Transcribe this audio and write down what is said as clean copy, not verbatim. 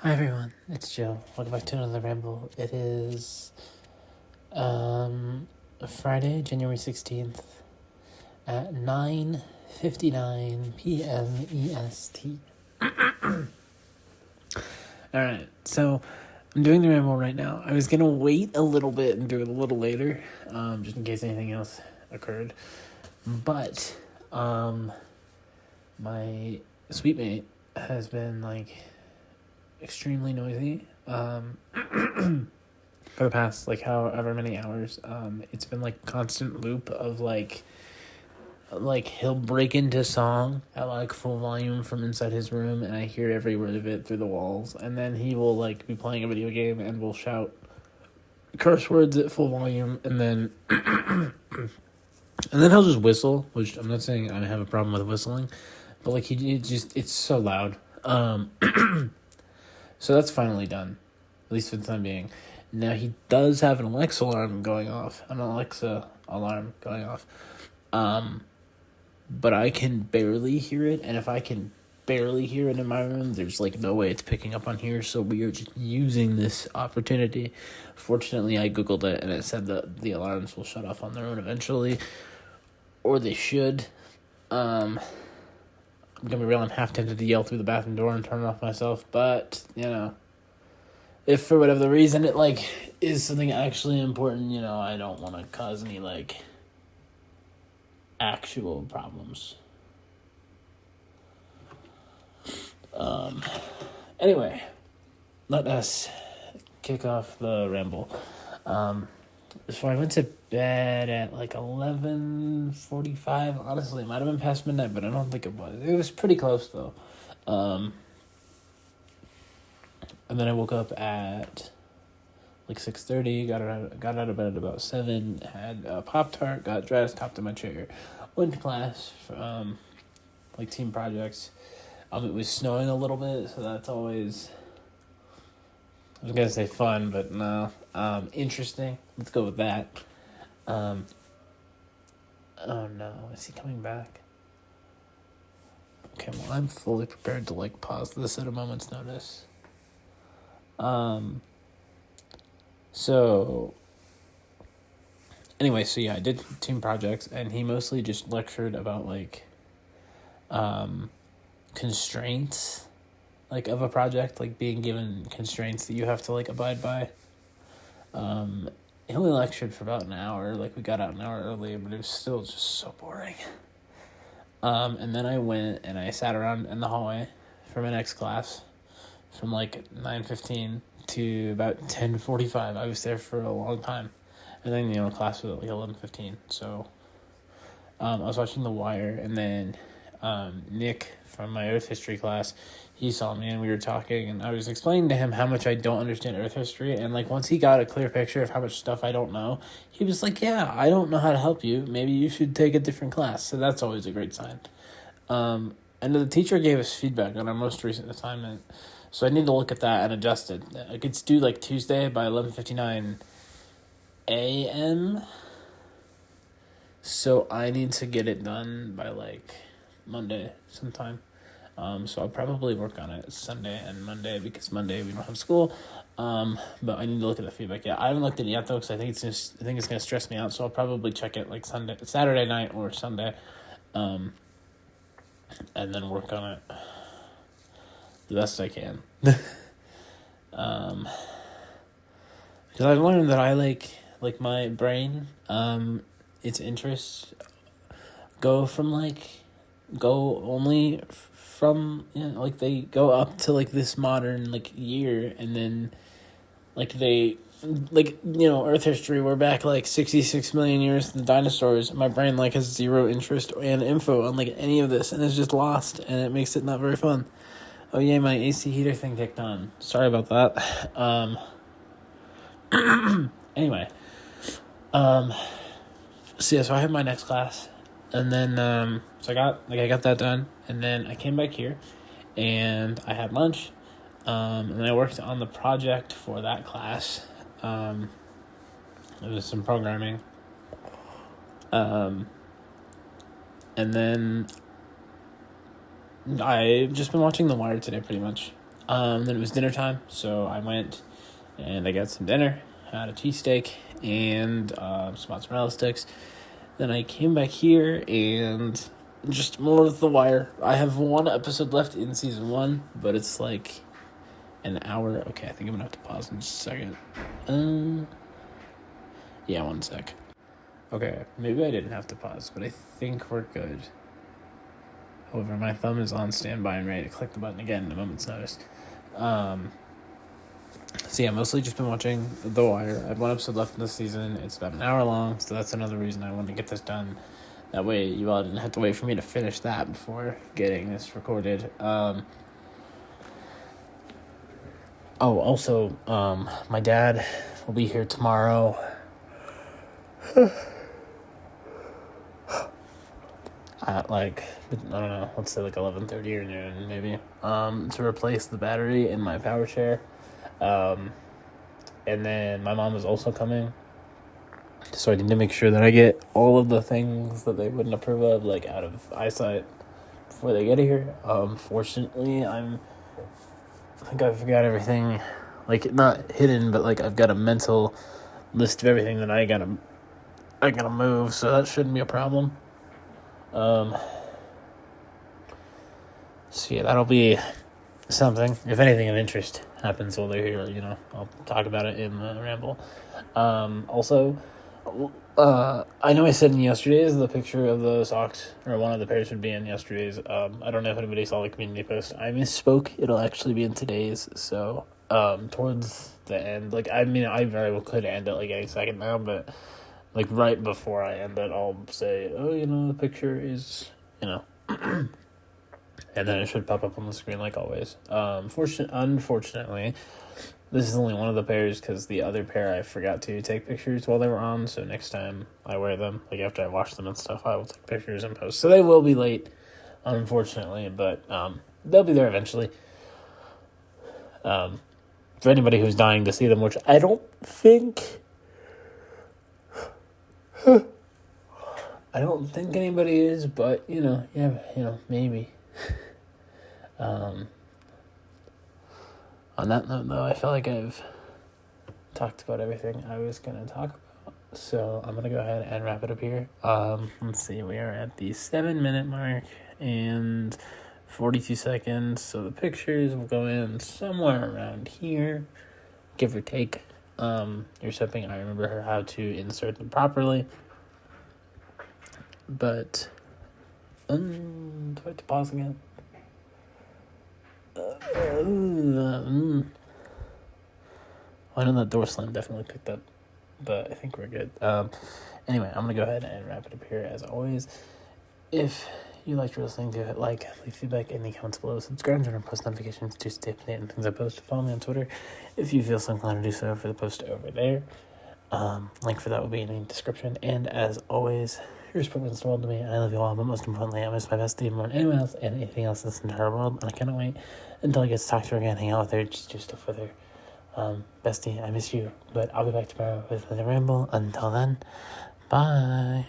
Hi everyone, it's Joe. Welcome back to another ramble. It is Friday, January 16th at 9:59 p.m. EST. Alright, so I'm doing the ramble right now. I was gonna wait a little bit and do it a little later, just in case anything else occurred. But my sweet mate has been extremely noisy for the past however many hours. It's been constant loop of he'll break into song at full volume from inside his room, and I hear every word of it through the walls. And then he will be playing a video game and will shout curse words at full volume, and then and then he'll just whistle, which I'm not saying I have a problem with whistling, but it's so loud. So that's finally done, at least for the time being. Now he does have an Alexa alarm going off, but I can barely hear it, and if I can barely hear it in my room, there's no way it's picking up on here, so we are just using this opportunity. Fortunately, I googled it, and it said that the alarms will shut off on their own eventually, or they should. I'm gonna be real, I'm half tempted to yell through the bathroom door and turn it off myself, but, if for whatever reason it, is something actually important, I don't want to cause any, actual problems. Anyway, let us kick off the ramble. So I went to bed at 11:45. Honestly, it might have been past midnight, but I don't think it was. It was pretty close though. And then I woke up at 6:30. Got out of bed at about 7. Had a Pop-Tart. Got dressed. Hopped in my chair. Went to class. Team projects. It was snowing a little bit, so that's always, I was gonna say fun, but no. Interesting. Let's go with that. Oh no, is he coming back? Okay, well, I'm fully prepared to pause this at a moment's notice. So anyway, I did team projects, and he mostly just lectured about constraints of a project, being given constraints that you have to abide by. He only lectured for about an hour. We got out an hour early, but it was still just so boring. And then I went and I sat around in the hallway for my next class from 9:15 to about 10:45. I was there for a long time. And then, class was at 11:15. So I was watching The Wire, and then Nick from my Earth history class, he saw me and we were talking, and I was explaining to him how much I don't understand Earth history, and once he got a clear picture of how much stuff I don't know, he was like, yeah, I don't know how to help you, maybe you should take a different class. So that's always a great sign. And the teacher gave us feedback on our most recent assignment, so I need to look at that and adjust it. It's due Tuesday by 11:59 a.m. So I need to get it done by Monday sometime. So I'll probably work on it Sunday and Monday, because Monday we don't have school. But I need to look at the feedback. Yeah, I haven't looked at it yet though, because I think it's gonna stress me out. So I'll probably check it Saturday night or Sunday, and then work on it the best I can. Because I've learned that I my brain, its interests go from go only from they go up to this modern year, and then they Earth history, we're back 66 million years to the dinosaurs. My brain has zero interest and info on any of this, and it's just lost, and it makes it not very fun. Oh yeah, my AC heater thing kicked on. Sorry about that. Anyway, so I have my next class, and then so I got that done, and then I came back here, and I had lunch, and then I worked on the project for that class. It was some programming, and then I've just been watching The Wire today, pretty much. Then it was dinner time, so I went and I got some dinner. Had a cheesesteak and some mozzarella sticks. Then I came back here and just more of The Wire. I have one episode left in season 1, but it's like an hour. Okay, I think I'm gonna have to pause in just a second. Yeah, 1 sec. Okay, maybe I didn't have to pause, but I think we're good. However, my thumb is on standby and ready to click the button again in a moment's notice. So yeah, mostly just been watching The Wire. I have 1 episode left in this season. It's about an hour long, so that's another reason I wanted to get this done. That way you all didn't have to wait for me to finish that before getting this recorded. Also, my dad will be here tomorrow. At I don't know, let's say 11:30 or noon maybe, to replace the battery in my power chair. And then my mom is also coming, so I need to make sure that I get all of the things that they wouldn't approve of, out of eyesight before they get here. Fortunately, I think I've got everything, not hidden, but I've got a mental list of everything that I gotta move, so that shouldn't be a problem. So yeah, that'll be something. If anything of interest happens while they're here, I'll talk about it in the ramble. Also, I know I said in yesterday's the picture of the socks, or one of the pairs would be in yesterday's. I don't know if anybody saw the community post. I misspoke. It'll actually be in today's. So, towards the end, I very well could end it any second now, but right before I end it, I'll say, the picture is, and then it should pop up on the screen like always. Unfortunately, this is only one of the pairs because the other pair I forgot to take pictures while they were on, so next time I wear them, after I wash them and stuff, I will take pictures and post. So they will be late, unfortunately, but they'll be there eventually. For anybody who's dying to see them, which I don't think... I don't think anybody is, but, maybe. On that note, though, I feel like I've talked about everything I was going to talk about, so I'm going to go ahead and wrap it up here. Let's see, we are at the 7-minute mark and 42 seconds, so the pictures will go in somewhere around here, give or take. Here's hoping I remember how to insert them properly. But, do I have to pause again? I know that door slam definitely picked up, but I think we're good. Anyway, I'm going to go ahead and wrap it up here as always. If you liked listening to it, leave feedback in the comments below, subscribe to our post notifications to stay up to date on things I post. Follow me on Twitter if you feel so inclined to do so for the post over there. Link for that will be in the description. And as always, your support means the world to me. I love you all, but most importantly, I miss my bestie more than anyone else and anything else in this entire world. And I cannot wait until I get to talk to her again, hang out with her, just do stuff with her. Bestie, I miss you. But I'll be back tomorrow with another ramble. Until then, bye.